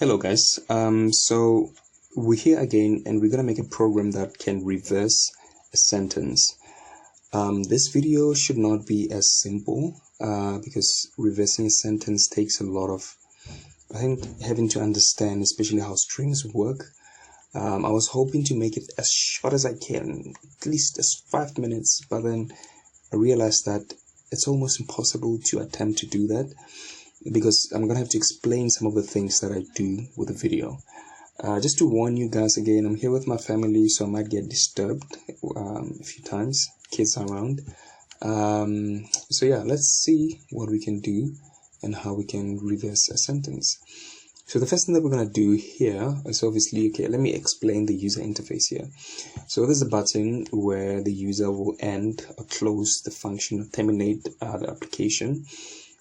Hello guys, so we're here again and we're gonna make a program that can reverse a sentence. This video should not be as simple because reversing a sentence takes a lot of, I think, having to understand, especially how strings work. I was hoping to make it as short as I can, at least as 5 minutes, but then I realized that it's almost impossible to attempt to do that, because I'm gonna have to explain some of the things that I do with the video. Just to warn you guys again, I'm here with my family, so I might get disturbed a few times, kids around. So yeah, let's see what we can do and how we can reverse a sentence. So the first thing that we're gonna do here is obviously, okay, let me explain the user interface here. So there's a button where the user will end or close the function or terminate the application.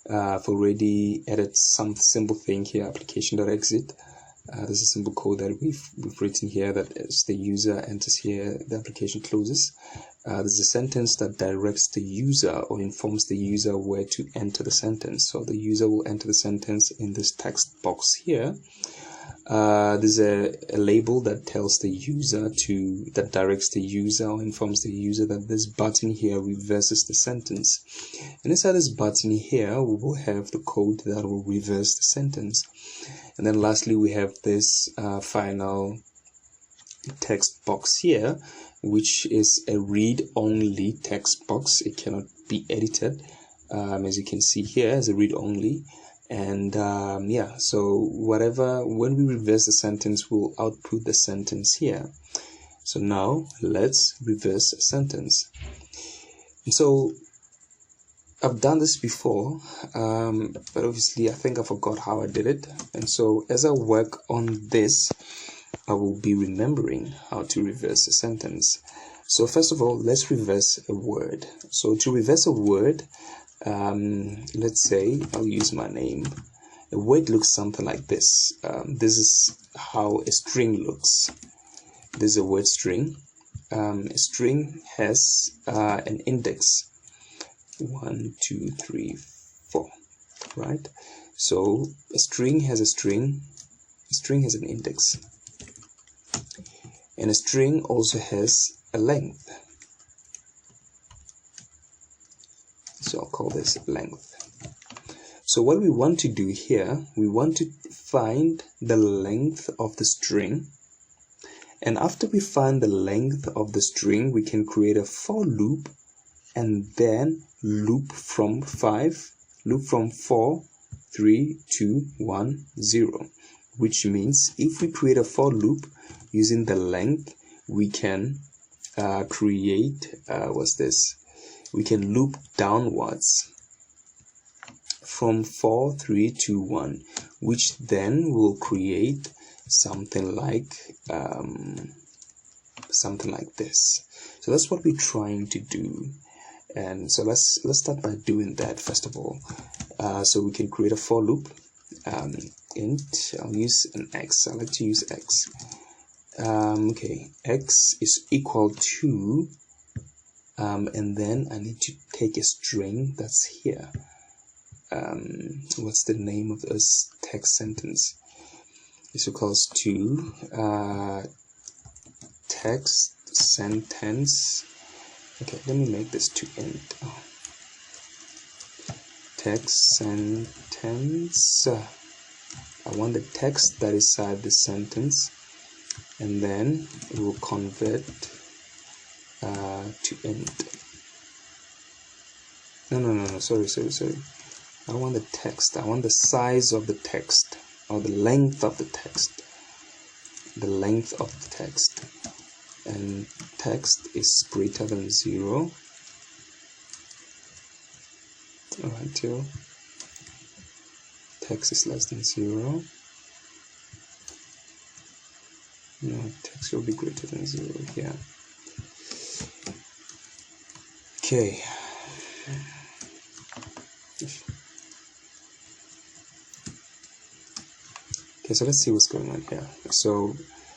I've already added some simple thing here, application.exit. There's a simple code that we've written here that as the user enters here, the application closes. There's a sentence that directs the user or informs the user where to enter the sentence. So the user will enter the sentence in this text box here. There's a label that tells the user that directs the user or informs the user that this button here reverses the sentence. And inside this button here, we will have the code that will reverse the sentence. And then lastly, we have this final text box here, which is a read-only text box. It cannot be edited, as you can see here, as a read-only. And yeah, so when we reverse the sentence, we'll output the sentence here. So now let's reverse a sentence. And so I've done this before, but obviously I think I forgot how I did it. And so as I work on this, I will be remembering how to reverse a sentence. So first of all, let's reverse a word. So to reverse a word, let's say I'll use my name. A word looks something like this. This is how a string looks. This is a word string. A string has an index 1 2 3 4, right? So a string has an index, and a string also has a length. So I'll call this length. So what we want to do here, we want to find the length of the string. And after we find the length of the string, we can create a for loop and then loop from 4, 3, 2, 1, 0. Which means if we create a for loop using the length, we can create, we can loop downwards from 4, 3, 2, 1, which then will create something like this. So that's what we're trying to do. And so let's start by doing that first of all. So we can create a for loop. Int, I'll use an x. I like to use x. Okay, x is equal to, and then I need to take a string that's here. What's the name of this text sentence? Is equals to text sentence. Okay, let me make this to int. Text sentence. I want the text that is inside the sentence, and then we will convert to int. No, sorry. I want the text. I want the size of the text, or the length of the text. The length of the text. And text is greater than 0. Alright, till text is less than 0. No, text will be greater than 0 here. Okay. Okay, so let's see what's going on here. So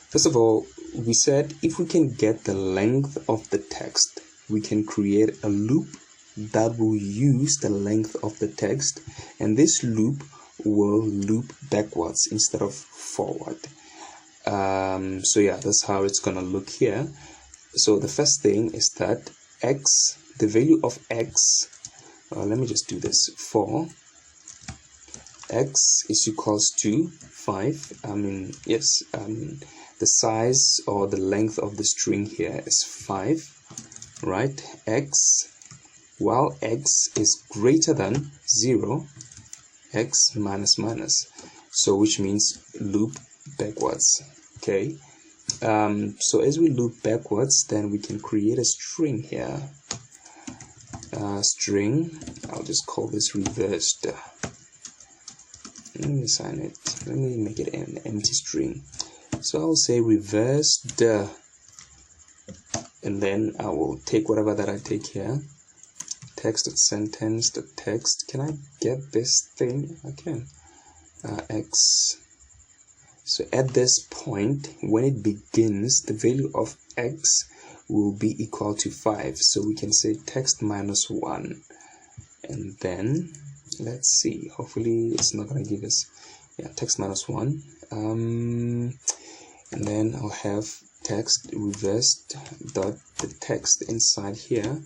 first of all, we said if we can get the length of the text, we can create a loop that will use the length of the text, and this loop will loop backwards instead of forward. So yeah, that's how it's gonna look here. So the first thing is that x, the value of x, let me just do this. For x is equals to 5. The size or the length of the string here is 5, right? X, while x is greater than 0, x minus minus, so which means loop backwards. Okay, so as we loop backwards, then we can create a string here. String, I'll just call this reversed. Let me assign it, let me make it an empty string. So I'll say reversed, and then I will take whatever that I take here, text.sentence.text. Can I get this thing? I can. X. So at this point, when it begins, the value of x will be equal to 5. So we can say text minus 1. And then, let's see, hopefully it's not going to give us, yeah, text minus 1. And then I'll have text reversed dot the text inside here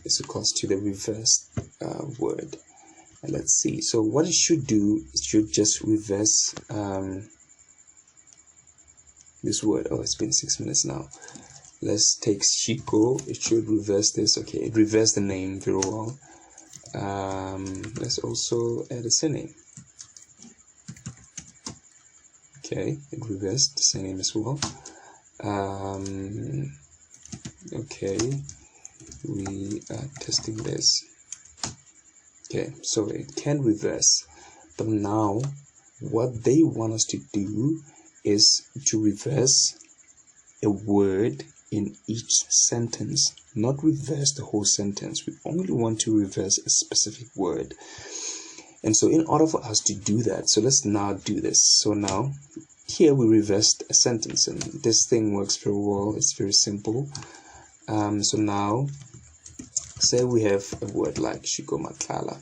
is equals to the reversed word. And let's see, so what it should do, it should just reverse this word. Oh, it's been 6 minutes now. Let's take Chico. It should reverse this. Okay, it reversed the name very well. Let's also add a surname. Okay, it reversed the surname as well. Okay, we are testing this. Okay, so it can reverse, but now what they want us to do is to reverse a word in each sentence, not reverse the whole sentence. We only want to reverse a specific word. And so in order for us to do that, so let's now do this. So now here we reversed a sentence, and this thing works very well. It's very simple. So now say we have a word like Shiko Matlala.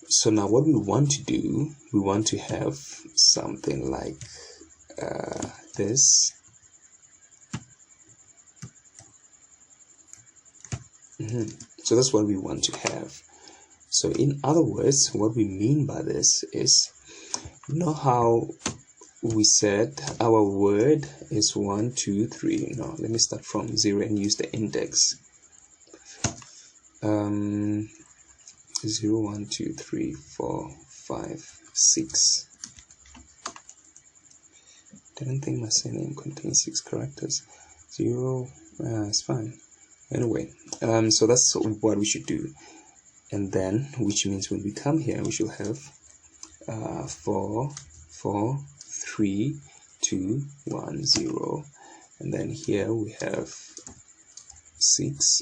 So now what we want to do, we want to have something like this. So that's what we want to have. So in other words, what we mean by this is, you know how we said our word is 1, 2, 3. No, let me start from 0 and use the index. 0, 1, 2, 3, 4, 5, 6. Didn't think my surname contains 6 characters. 0, it's fine. Anyway, so that's what we should do. And then, which means when we come here, we should have 4, 4, 3, 2, 1, 0. And then here we have 6,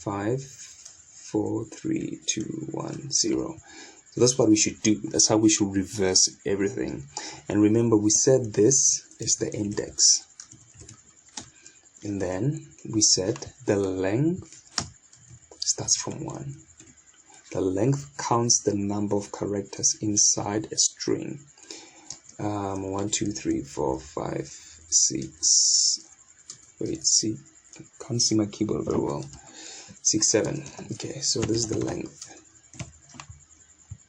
5, 4, 3, 2, 1, 0. So that's what we should do. That's how we should reverse everything. And remember, we said this is the index. And then we said the length starts from 1. The length counts the number of characters inside a string. 1, 2, 3, 4, 5, 6. Wait, see, can't see my keyboard very well. 6, 7. Okay, so this is the length.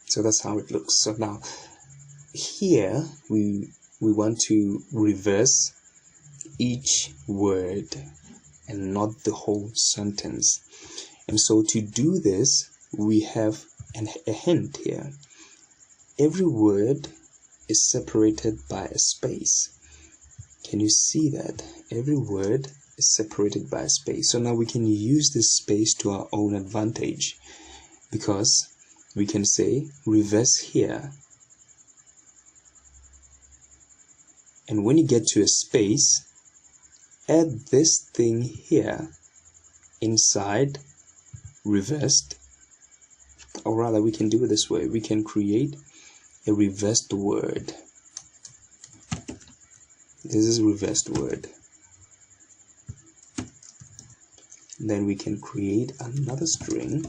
So that's how it looks. So now here we want to reverse each word and not the whole sentence. And so to do this, we have a hint here. Every word is separated by a space. Can you see that? Every word is separated by a space. So now we can use this space to our own advantage, because we can say reverse here. And when you get to a space, add this thing here inside reversed, or rather we can do it this way. We can create a reversed word. This is reversed word. Then we can create another string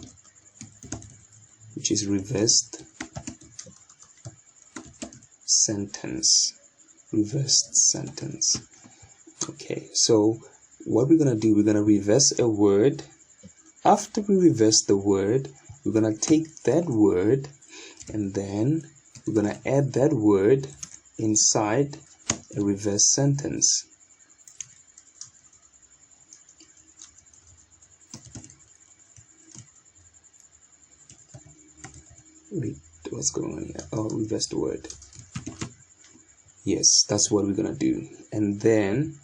which is reversed sentence, reversed sentence. Okay, so what we're gonna do, we're gonna reverse a word. After we reverse the word, we're gonna take that word and then we're gonna add that word inside a reverse sentence. Wait, what's going on here? Oh, reverse the word. Yes, that's what we're gonna do. And then,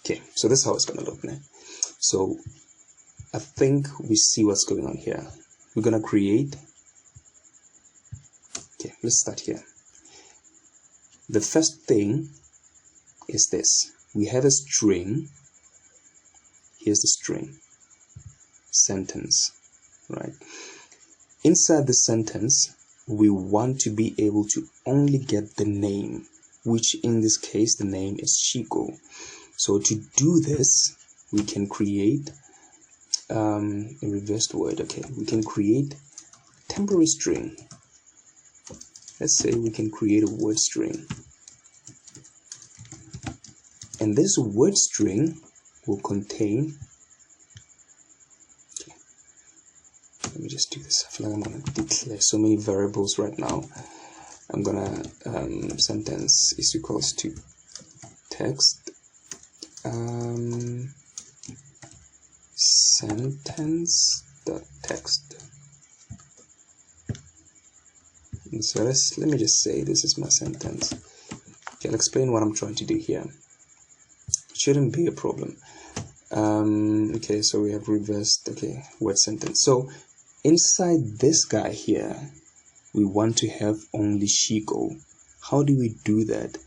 okay, so this is how it's gonna look now. So I think we see what's going on here. We're gonna create, okay, let's start here. The first thing is this. We have a string. Here's the string. Sentence, right? Inside the sentence, we want to be able to only get the name, which in this case, the name is Chico. So to do this, we can create a reversed word. Okay, we can create temporary string. Let's say we can create a word string. And this word string will contain, okay, let me just do this. I feel like I'm going to declare so many variables right now. I'm going to sentence is equals to text sentence dot text. And so let me just say this is my sentence. Okay, I'll explain what I'm trying to do here. It shouldn't be a problem. Okay, so we have reversed, okay, word sentence. So inside this guy here, we want to have only Chico. How do we do that?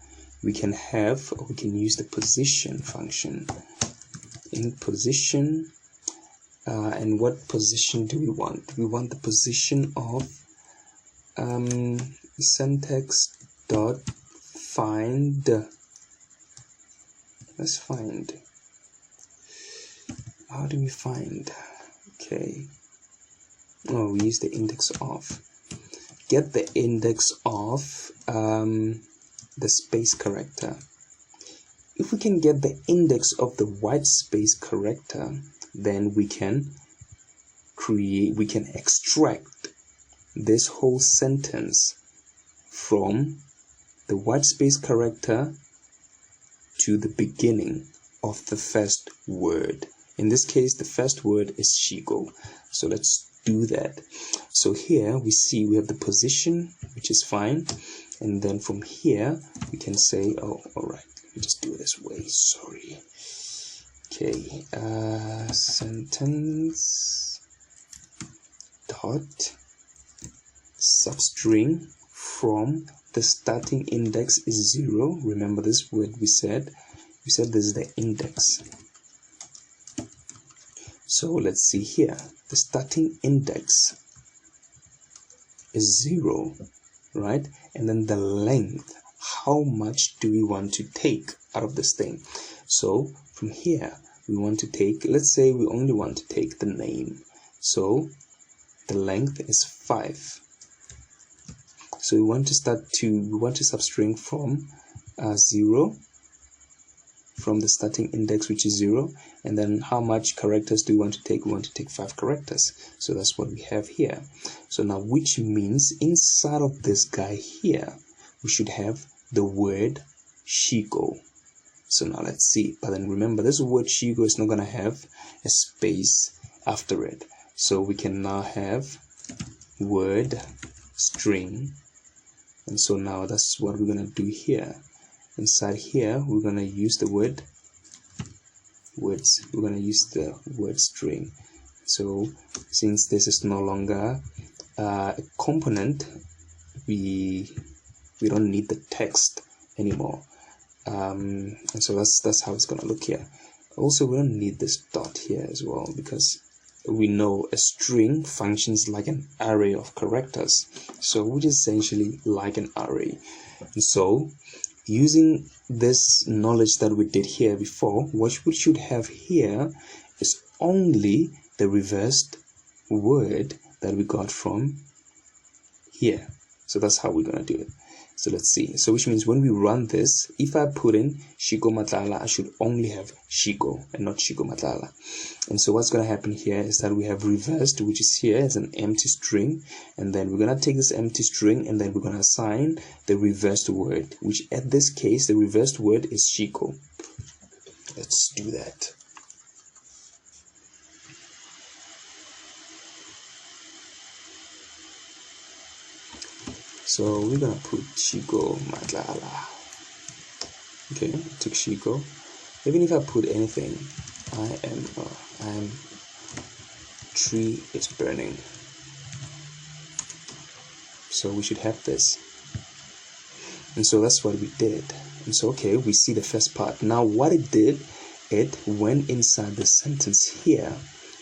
We can use the position function. In position, and what position do we want? We want the position of syntax dot find. Let's find. How do we find? Okay. Oh, we use the index of. Get the index of the space character. If we can get the index of the white space character, then we can extract this whole sentence from the white space character to the beginning of the first word. In this case, the first word is Chico. So let's do that. So here we see we have the position, which is fine. And then from here, we can say, oh, all right, let me just do it this way. Sorry. Okay, sentence dot substring from the starting index is 0. Remember this word we said this is the index. So let's see here, the starting index is 0, right? And then the length, how much do we want to take out of this thing? So from here we want to take, let's say we only want to take the name, so the length is 5. So we want to substring from 0, from the starting index, which is 0, and then how much characters do we want to take? We want to take 5 characters. So that's what we have here. So now, which means inside of this guy here, we should have the word Chico. So now let's see. But then remember, this word Chico is not going to have a space after it. So we can now have word string. And so now that's what we're going to do here. Inside here, we're going to use the word words. We're going to use the word string. So since this is no longer a component, we don't need the text anymore. And so that's how it's going to look here. Also, we don't need this dot here as well, because we know a string functions like an array of characters, so which is essentially like an array. And so using this knowledge that we did here before, what we should have here is only the reversed word that we got from here. So that's how we're gonna do it. So let's see. So which means when we run this, if I put in Shiko Matlala, I should only have Shiko and not Shiko Matlala. And so what's going to happen here is that we have reversed, which is here as an empty string, and then we're going to take this empty string and then we're going to assign the reversed word, which at this case the reversed word is Shiko. Let's do that. So we're gonna put Shiko Matlala. Okay, took Shiko. Even if I put anything, I am tree is burning. So we should have this. And so that's what we did. And so okay, we see the first part. Now what it did, it went inside the sentence here.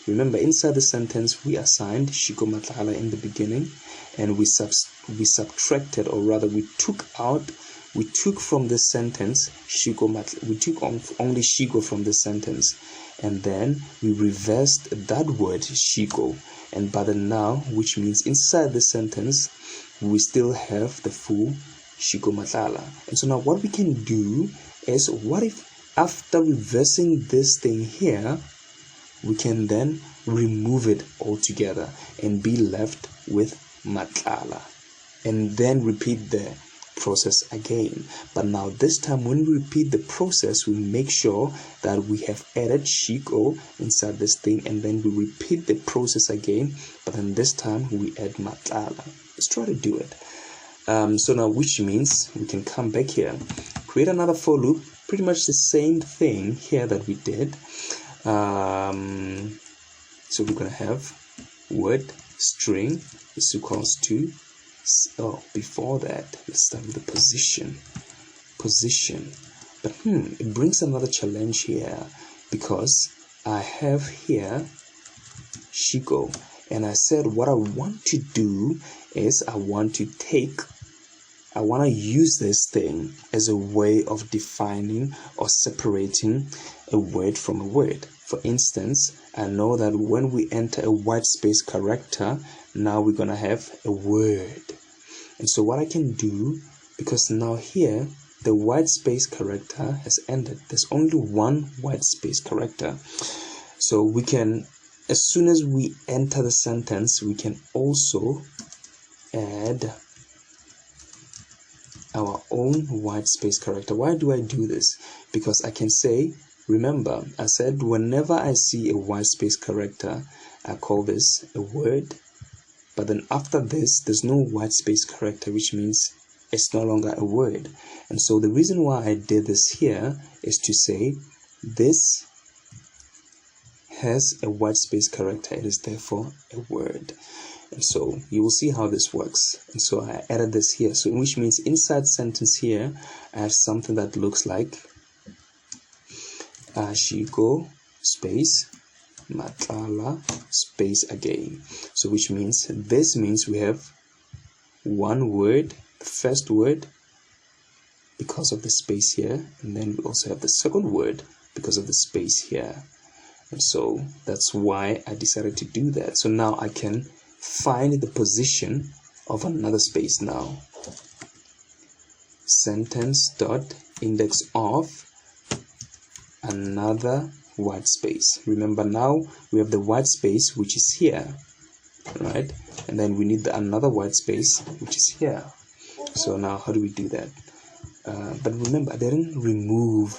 Remember, inside the sentence we assigned Shiko Matlala in the beginning, and we subtracted, or rather we took from the sentence Shiko Matlala. We took only Shiko from the sentence, and then we reversed that word Shiko, and by the now, which means inside the sentence we still have the full Shiko Matlala. And so now what we can do is, what if after reversing this thing here, we can then remove it altogether and be left with Matlala, and then repeat the process again. But now this time when we repeat the process, we make sure that we have added Shiko inside this thing, and then we repeat the process again, but then this time we add Matlala. Let's try to do it. So now, which means we can come back here, create another for loop, pretty much the same thing here that we did. So we're gonna have word string is equals to, before that let's start with the position. But it brings another challenge here, because I have here Shiko, and I said what I want to do is I want to use this thing as a way of defining or separating a word from a word. For instance, I know that when we enter a white space character, now we're gonna have a word. And so what I can do, because now here the white space character has ended, there's only one white space character, so we can, as soon as we enter the sentence, we can also add our own white space character. Why do I do this? Because I can say, remember I said whenever I see a white space character, I call this a word, but then after this there's no white space character, which means it's no longer a word. And so the reason why I did this here is to say this has a white space character, it is therefore a word. And so you will see how this works. And so I added this here, so which means inside sentence here I have something that looks like Shiko space Matlala space again. So which means this means we have one word, the first word, because of the space here, and then we also have the second word because of the space here. And so that's why I decided to do that. So now I can find the position of another space now. Sentence dot index of another white space. Remember now we have the white space which is here, right? And then we need another white space which is here. So now how do we do that? But remember I didn't remove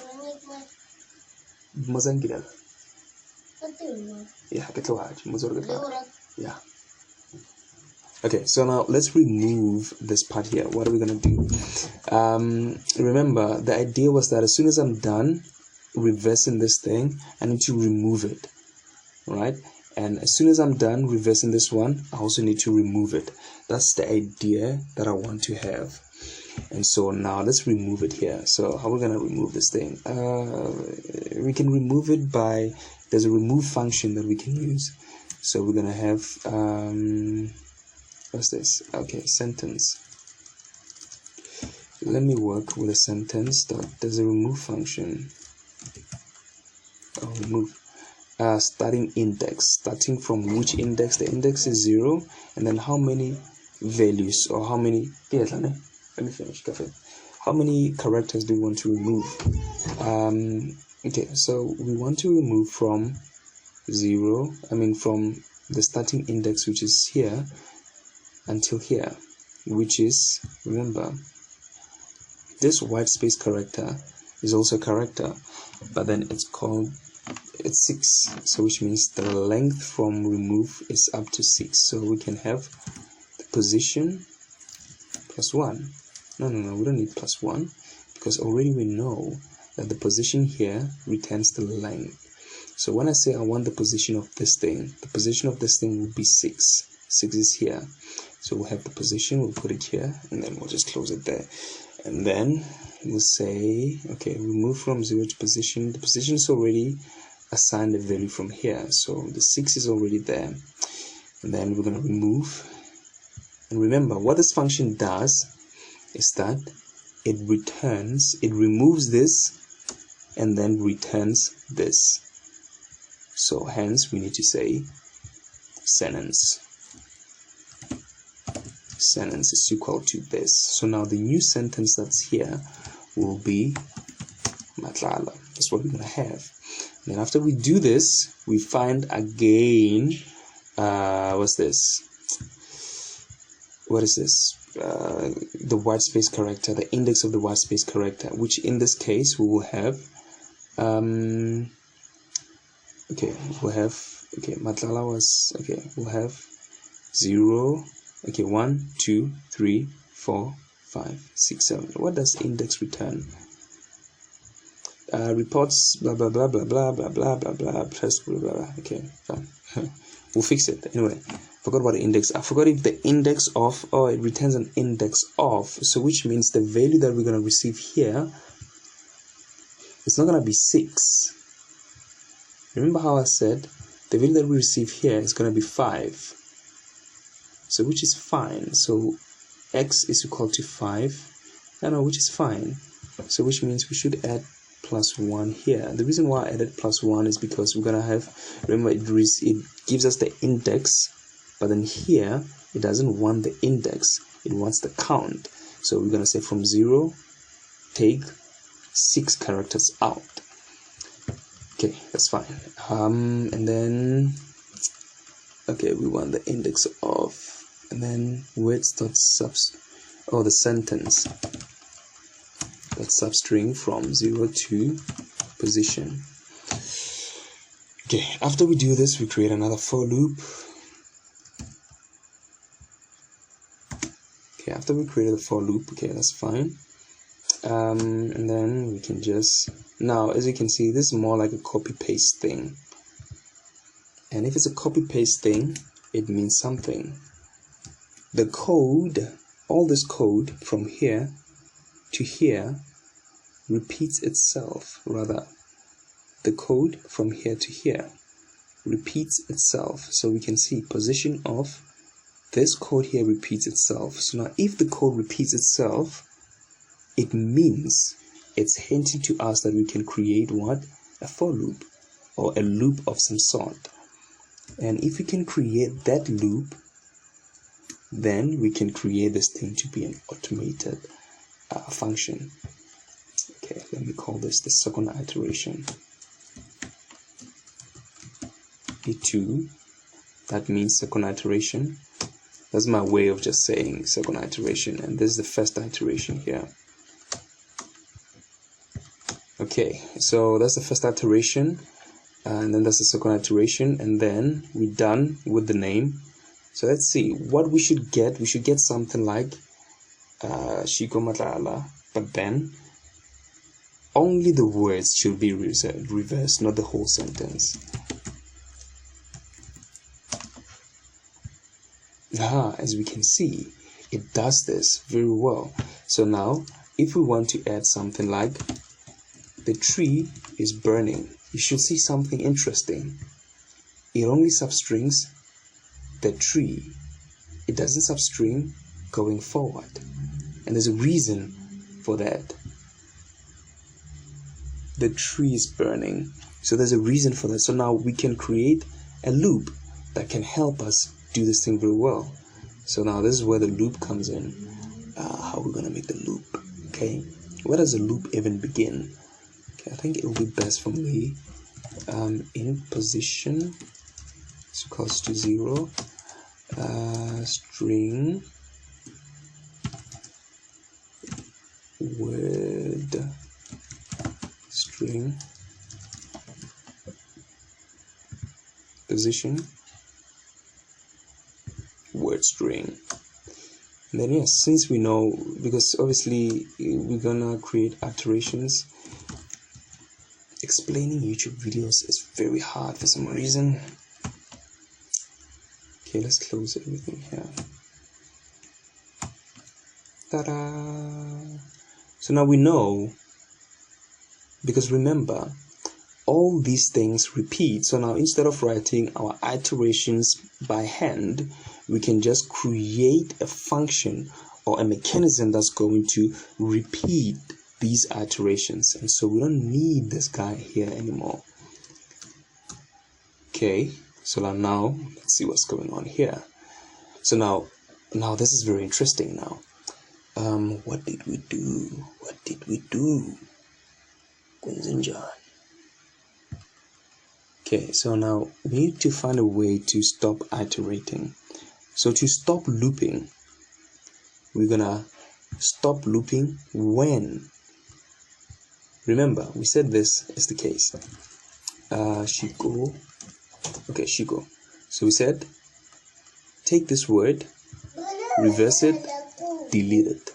yeah. Okay, so now let's remove this part here. What are we gonna do? Remember the idea was that as soon as I'm done reversing this thing, I need to remove it, right? And as soon as I'm done reversing this one, I also need to remove it. That's the idea that I want to have. And so now let's remove it here. So how are we gonna remove this thing? We can remove it by, there's a remove function that we can use. So we're gonna have what's this? Okay, sentence. Let me work with a sentence. There's a remove function. Remove starting index. Starting from which index? The index is 0, and then how many values, or how many, let me finish. How many characters do we want to remove? Okay, so we want to remove from from the starting index, which is here, until here, which is, remember, this white space character is also a character, but then it's 6, so which means the length from remove is up to 6. So we can have the position plus 1. No, we don't need plus 1, because already we know that the position here returns the length. So when I say I want the position of this thing, the position of this thing will be 6. 6 is here. So we'll have the position, we'll put it here, and then we'll just close it there. And then we'll say, okay, we move from 0 to position. The position is already assigned a value from here. So the 6 is already there. And then we're going to remove. And remember, what this function does is that it removes this and then returns this. So hence we need to say sentence is equal to this. So now the new sentence that's here will be Matlala. That's what we're going to have. And then after we do this, we find again, what's this? What is this? The white space character, the index of the white space character, which in this case we will have, Matlala was, we'll have 0, 1, 2, 3, 4, 5, 6, 7. What does index return? Reports blah blah blah blah blah blah blah blah blah press blah blah. Okay, fine. We'll fix it anyway. Forgot about the index. I forgot if the index of, it returns an index of, so which means the value that we're going to receive here, it's not going to be 6. Remember how I said the value that we receive here is going to be 5, so which is fine. So x is equal to 5, which is fine. So which means we should add plus 1 here. The reason why I added plus 1 is because we're gonna have, remember, it gives us the index, but then here it doesn't want the index, it wants the count. So we're gonna say from 0 take 6 characters out. Okay, that's fine. And then we want the index of, and then the sentence, that substring from 0 to position. Okay, after we do this, we create another for loop. Okay, after we created the for loop, that's fine. And then we can just, now as you can see, this is more like a copy paste thing. And if it's a copy paste thing, it means something. The code, all this code from here to here repeats itself. Rather, the code from here to here repeats itself. So we can see position of this code here repeats itself. So now if the code repeats itself, it means it's hinting to us that we can create what? A for loop, or a loop of some sort. And if we can create that loop, then we can create this thing to be an automated function. Okay, let me call this the second iteration. E2, that means second iteration. That's my way of just saying second iteration, and this is the first iteration here. Okay, so that's the first iteration, and then that's the second iteration, and then we're done with the name. So let's see what we should get. We should get something like Shiko Matlala, but then only the words should be reversed, not the whole sentence. As we can see, it does this very well. So now if we want to add something like the tree is burning, you should see something interesting. It only substrings the tree. It doesn't substring going forward, and there's a reason for that. The tree is burning, so there's a reason for that. So now we can create a loop that can help us do this thing very well. So now this is where the loop comes in. How we're gonna make the loop? Okay, where does the loop even begin? Okay, I think it will be best for me. In position is equals to 0. String word string position word string. And then yes, since we know, because obviously we're gonna create iterations, explaining YouTube videos is very hard for some reason. Okay, let's close everything here. Ta-da! So now we know, because remember, all these things repeat. So now instead of writing our iterations by hand, we can just create a function or a mechanism that's going to repeat these iterations. And so we don't need this guy here anymore. Okay, so now let's see what's going on here. So now this is very interesting now. What did we do? Okay, so now we need to find a way to stop iterating. So to stop looping, we're gonna stop looping when, remember we said this is the case. Shiko. So we said take this word, reverse it, delete it.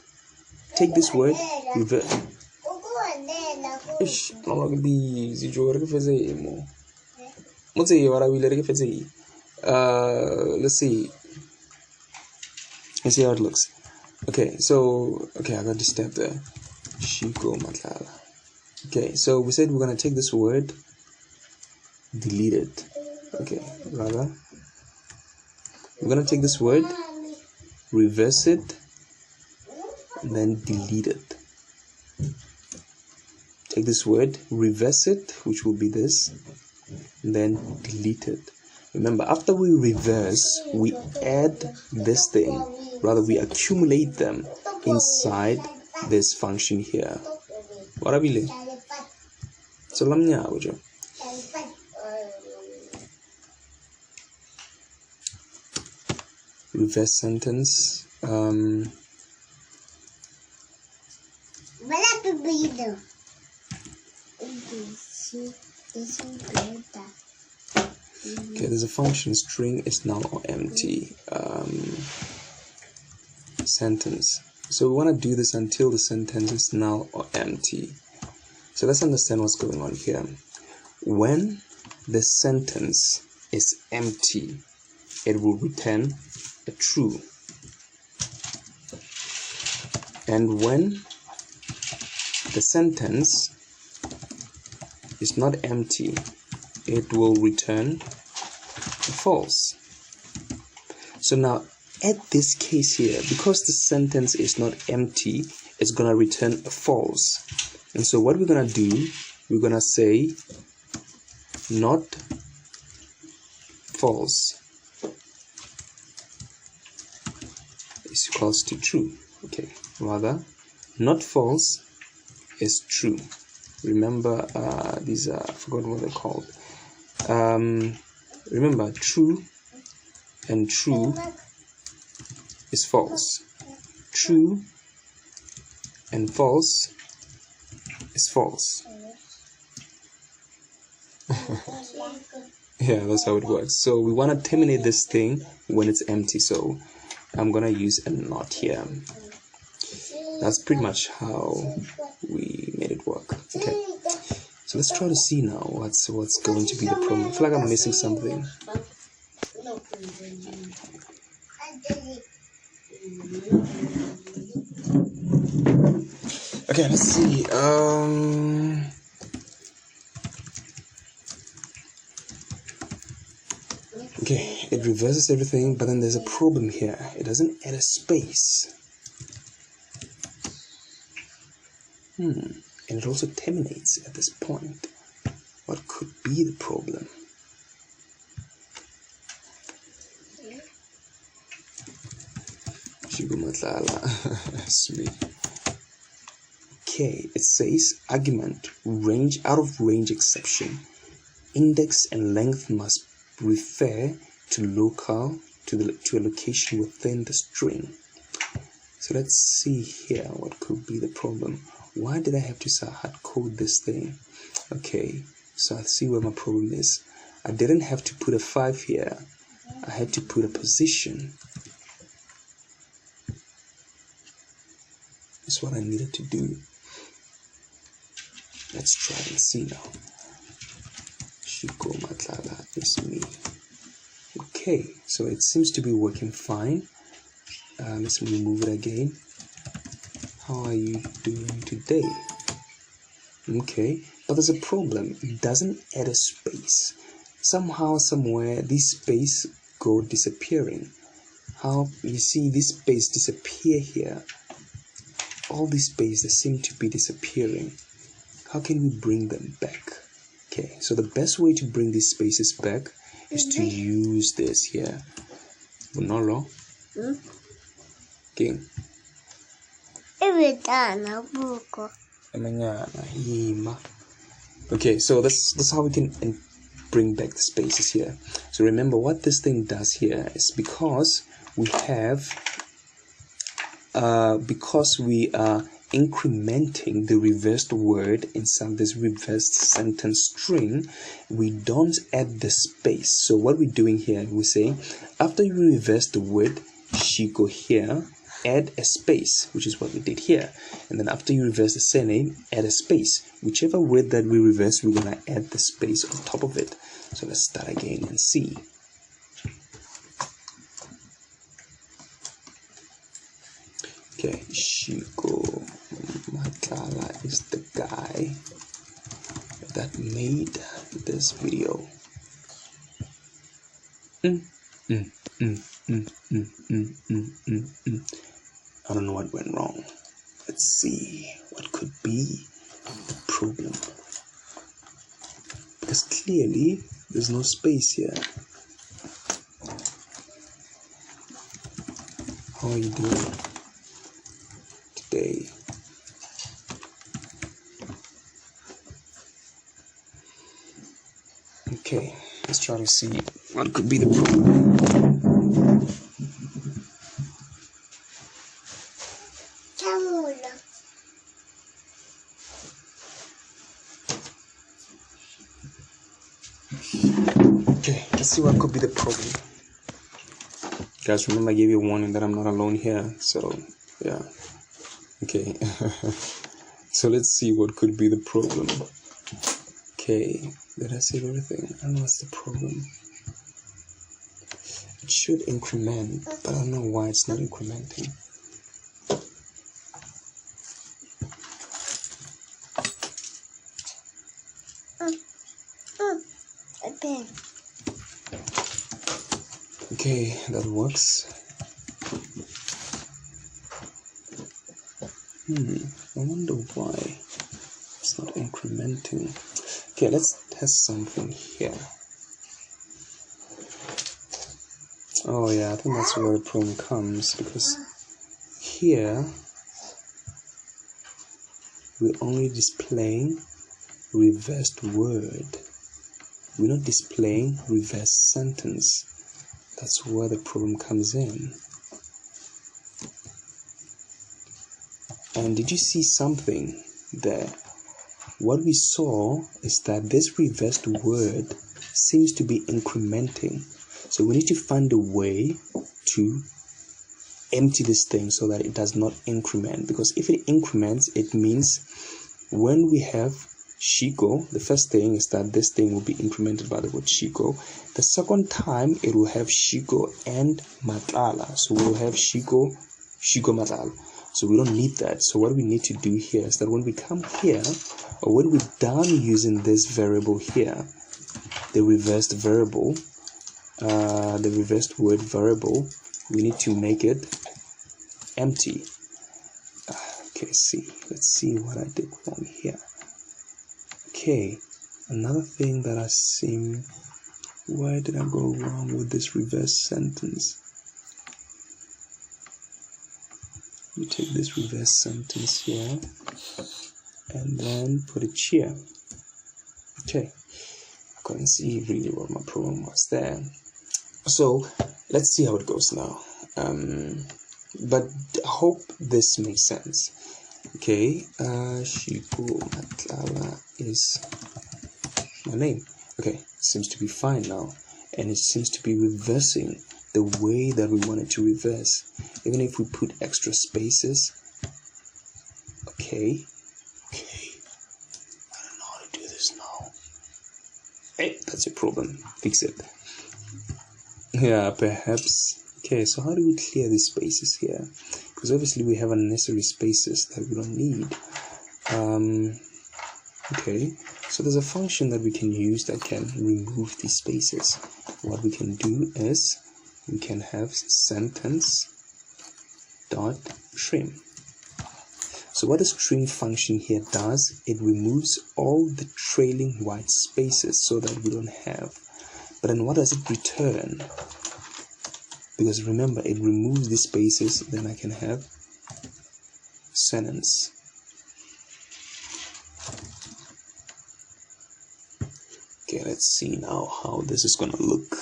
Take this word, reverse. Let's see how it looks. Okay, so I got disturbed there. Shiko Matlala. Okay, so we said we're gonna take this word, delete it. Okay, rather we're gonna take this word, reverse it, and then delete it. Take this word, reverse it, which will be this, and then delete it. Remember, after we reverse, we add this thing, rather we accumulate them inside this function here. What are we? So reverse sentence. Okay, there's a function string is null or empty. Sentence. So we want to do this until the sentence is null or empty. So let's understand what's going on here. When the sentence is empty, it will return a true. And when the sentence is not empty, it will return false. So now at this case here, because the sentence is not empty, it's gonna return a false. And so what we're gonna do, we're gonna say not false is equals to true. Okay, rather not false is true. Remember, these are, I forgot what they're called. Remember, true and true is false. True and false is false. Yeah, that's how it works. So we want to terminate this thing when it's empty. So I'm gonna use a not here. That's pretty much how we made it work. Okay, so let's try to see now what's going to be the problem. I feel like I'm missing something. Okay, let's see. Okay, it reverses everything, but then there's a problem here. It doesn't add a space. And it also terminates at this point. What could be the problem? Sweet. Okay, it says argument, range, out of range exception. Index and length must refer to a location within the string. So let's see here what could be the problem. Why did I have to hard code this thing? Okay, so I see where my problem is. I didn't have to put a 5 here. I had to put a position. That's what I needed to do. Let's try and see now. Shiko Matlala is me. Okay, so it seems to be working fine. Let's remove it again. How are you doing today? Okay, but there's a problem. It doesn't add a space. Somehow, somewhere, this space go disappearing. How you see this space disappear here? All these spaces seem to be disappearing. How can we bring them back? Okay, so the best way to bring these spaces back is to use this here. Bonolo. Okay. Okay, so that's how we can bring back the spaces here. So remember what this thing does here is because we are incrementing the reversed word inside this reversed sentence string, we don't add the space. So what we're doing here, we say after you reverse the word Shiko here, add a space, which is what we did here. And then after you reverse the surname, add a space. Whichever word that we reverse, we're gonna add the space on top of it. So let's start again and see. Okay, Shiko Matala is the guy that made this video. I don't know what went wrong. Let's see what could be the problem. Because clearly there's no space here. How are you doing today? Okay, let's try to see what could be the problem. Okay, let's see what could be the problem. Guys, remember I gave you a warning that I'm not alone here, so yeah. Okay, so let's see what could be the problem. Okay, did I save everything? I don't know what's the problem. It should increment, but I don't know why it's not incrementing. Okay, that works. I wonder why it's not incrementing. Okay, let's test something here. Oh yeah, I think that's where the problem comes, because here we're only displaying reversed word. We're not displaying reversed sentence. That's where the problem comes in. And did you see something there? What we saw is that this reversed word seems to be incrementing. So we need to find a way to empty this thing so that it does not increment. Because if it increments, it means when we have Shiko, the first thing is that this thing will be incremented by the word Shiko. The second time, it will have Shiko and Matala. So we will have Shiko Matala. So we don't need that. So what we need to do here is that when we come here, or when we're done using this variable here, the reversed variable, the reversed word variable, we need to make it empty. Okay, let's see what I did wrong here. Okay, another thing that I seem, why did I go wrong with this reverse sentence? You take this reverse sentence here and then put it here. Okay, I couldn't see really what my problem was there. So let's see how it goes now. But I hope this makes sense. Okay, Shiku Matlala is my name. Okay, seems to be fine now, and it seems to be reversing the way that we want it to reverse, even if we put extra spaces. Okay, I don't know how to do this now. Hey, that's your problem. Fix it. Yeah, perhaps. Okay, so how do we clear these spaces here? Because obviously we have unnecessary spaces that we don't need. Okay, so there's a function that we can use that can remove these spaces. What we can do is we can have sentence dot trim. So what this trim function here does, it removes all the trailing white spaces so that we don't have. But then what does it return? Because remember, it removes the spaces, then I can have sentence. Okay, let's see now how this is gonna look.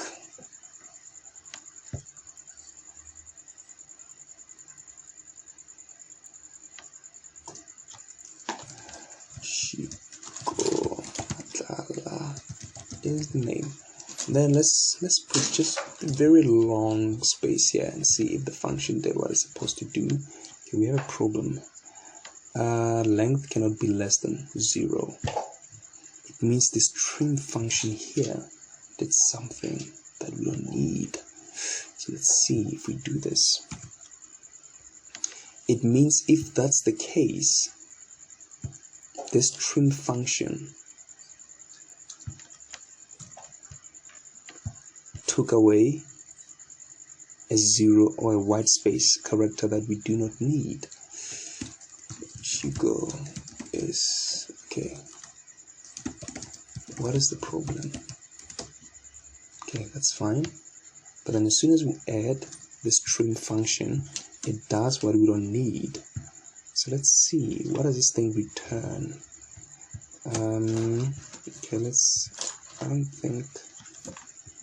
Shiko Tala is the name. Then let's put just a very long space here and see if the function did what it's supposed to do. Okay, we have a problem. Length cannot be less than 0. It means this trim function here did something that we don't need. So let's see if we do this. It means if that's the case, this trim function took away a 0 or a white space character that we do not need. Shigo is okay. What is the problem? Okay, that's fine. But then as soon as we add this trim function, it does what we don't need. So let's see, what does this thing return? Okay, I don't think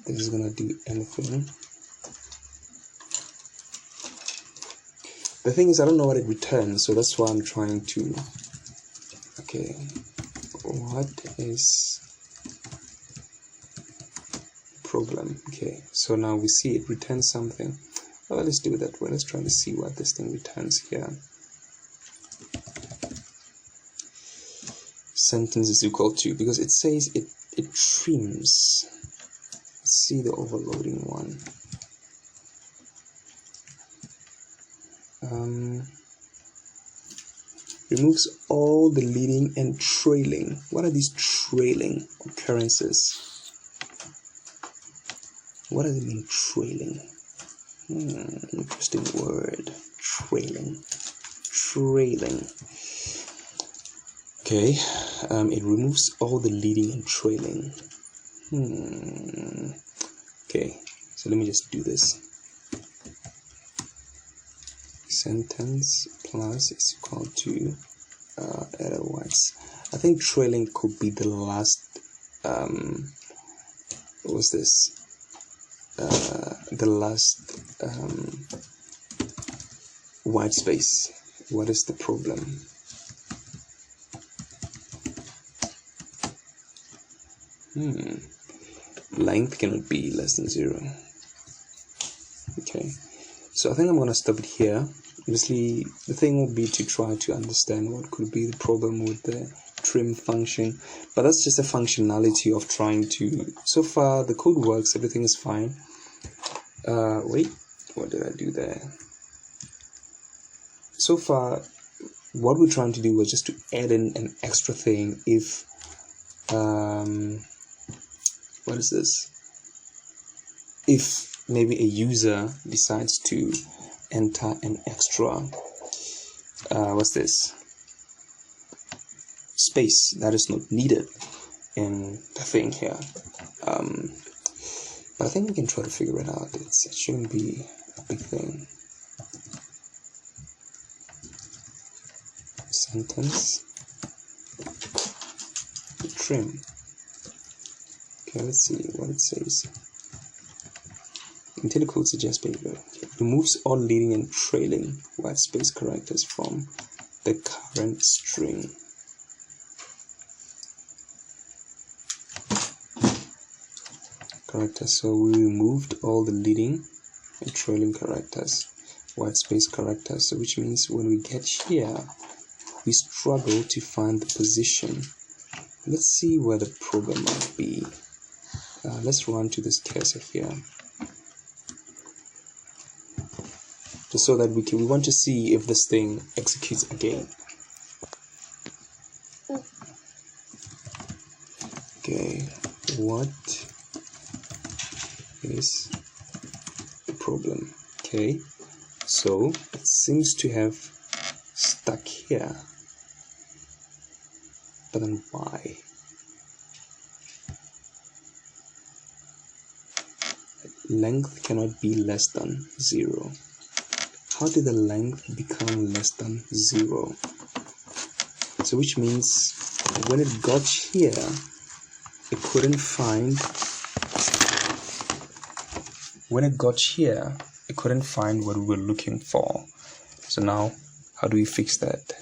this is gonna do anything. The thing is, I don't know what it returns, so that's why I'm trying to. Okay, what is problem? Okay, so now we see it returns something. Well, let's do it that way. Let's try to see what this thing returns here. Sentence is equal to, because it says it trims. Let's see the overloading one. Removes all the leading and trailing. What are these trailing occurrences? What does it mean, trailing? Interesting word. Trailing. Okay, it removes all the leading and trailing. Okay, so let me just do this. Sentence plus is equal to error whites. I think trailing could be the last. What was this? The last white space. What is the problem? Length cannot be less than 0. Okay, so I think I'm gonna stop it here. Obviously, the thing will be to try to understand what could be the problem with the trim function, but that's just a functionality of trying to. So far, the code works, everything is fine. Wait, what did I do there? So far, what we're trying to do was just to add in an extra thing if what is this? If maybe a user decides to enter an extra what's this? Space that is not needed in the thing here. But I think we can try to figure it out. It shouldn't be a big thing. sentence trim. Okay, let's see what it says. Untitled code suggests paper. Okay. Removes all leading and trailing white space characters from the current string. Characters. So we removed all the leading and trailing characters, white space characters. So which means when we get here, we struggle to find the position. Let's see where the problem might be. Let's run to this cursor here, just so that we want to see if this thing executes again. Okay, what is the problem? Okay, so it seems to have stuck here, but then why? Length cannot be less than 0. How did the length become less than 0? So which means when it got here, it couldn't find, when it got here, it couldn't find what we were looking for. So now, how do we fix that?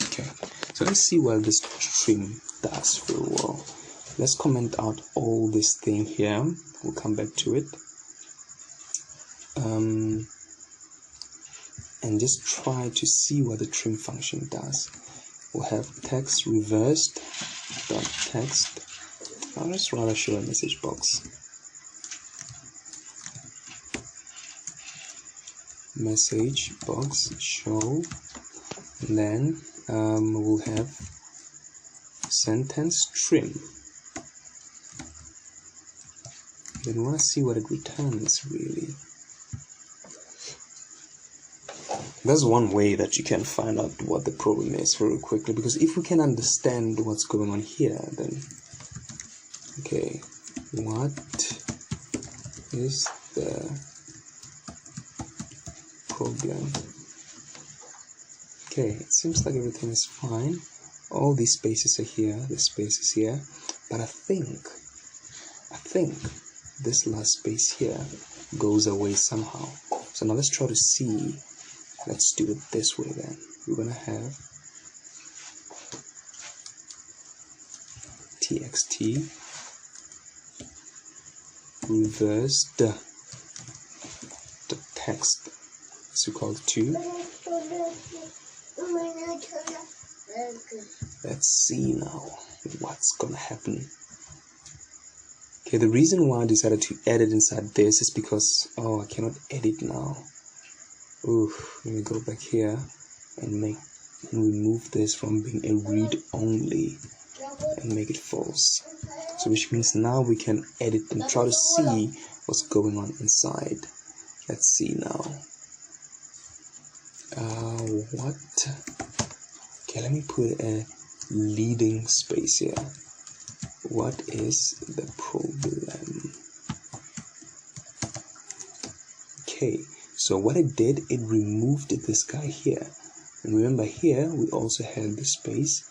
Okay, so let's see what this trim does very well. Let's comment out all this thing here. We'll come back to it. And just try to see what the trim function does. We'll have text reversed dot text. I'll just rather show a message box. Message box show, and then we'll have sentence trim. Then we want to see what it returns really. That's one way that you can find out what the problem is very quickly, because if we can understand what's going on here, then okay, what is the problem? Okay, it seems like everything is fine. All these spaces are here, this space is here, but I think this last space here goes away somehow. So now let's try to see. Let's do it this way then. We're gonna have txt reverse the text is equal to. Let's see now what's gonna happen. Okay, the reason why I decided to edit inside this is because I cannot edit now. Let me go back here and remove this from being a read only and make it false. So which means now we can edit and try to see what's going on inside. Let's see now. Okay, let me put a leading space here. What is the problem? Okay. So what it did, it removed this guy here. And remember here, we also had the space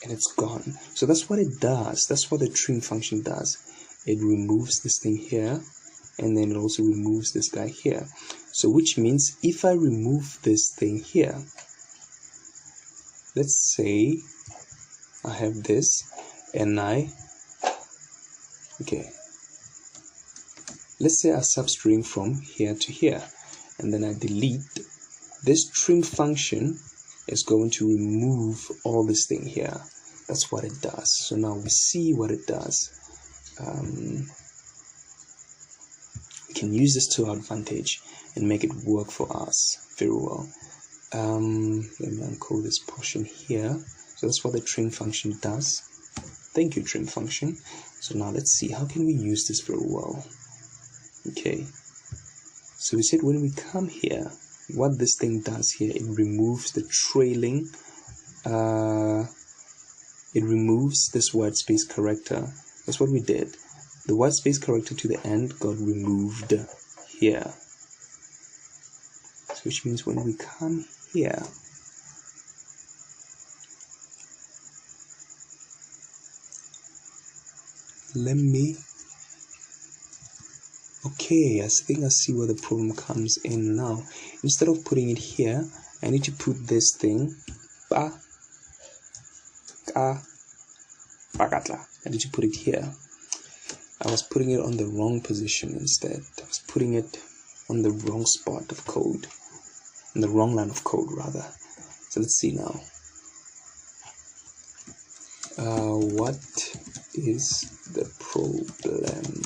and it's gone. So that's what it does. That's what the trim function does. It removes this thing here and then it also removes this guy here. So which means if I remove this thing here, let's say I have this and let's say I substring from here to here. And then I delete, this trim function is going to remove all this thing here. That's what it does. So now we see what it does. We can use this to our advantage and make it work for us very well. Let me uncode this portion here. So that's what the trim function does. Thank you, trim function. So now let's see, how can we use this very well? Okay. So we said when we come here, what this thing does here, it removes the trailing, it removes this white space character That's what we did. The white space character to the end got removed here. So which means when we come here, okay, I think I see where the problem comes in now. Instead of putting it here, I need to put this thing, I need to put it here. I was putting it on the wrong position instead. I was putting it on the wrong spot of code, on the wrong line of code rather. So let's see now. What is the problem?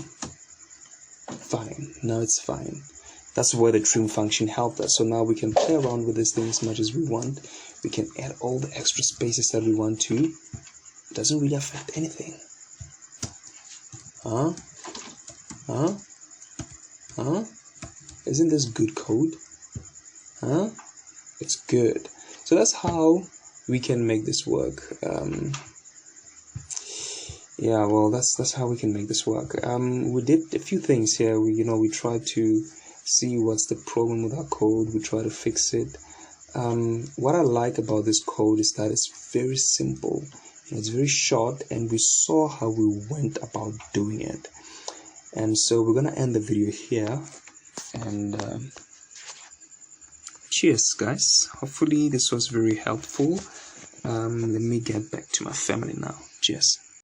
Fine, now it's fine. That's where the trim function helped us. So now we can play around with this thing as much as we want. We can add all the extra spaces that we want to. It doesn't really affect anything. Isn't this good code? It's good. So that's how we can make this work. Yeah, well, that's how we can make this work. We did a few things here. We tried to see what's the problem with our code. We try to fix it. What I like about this code is that it's very simple and it's very short, and we saw how we went about doing it. And so we're gonna end the video here, and cheers guys. Hopefully this was very helpful. Let me get back to my family now. Cheers.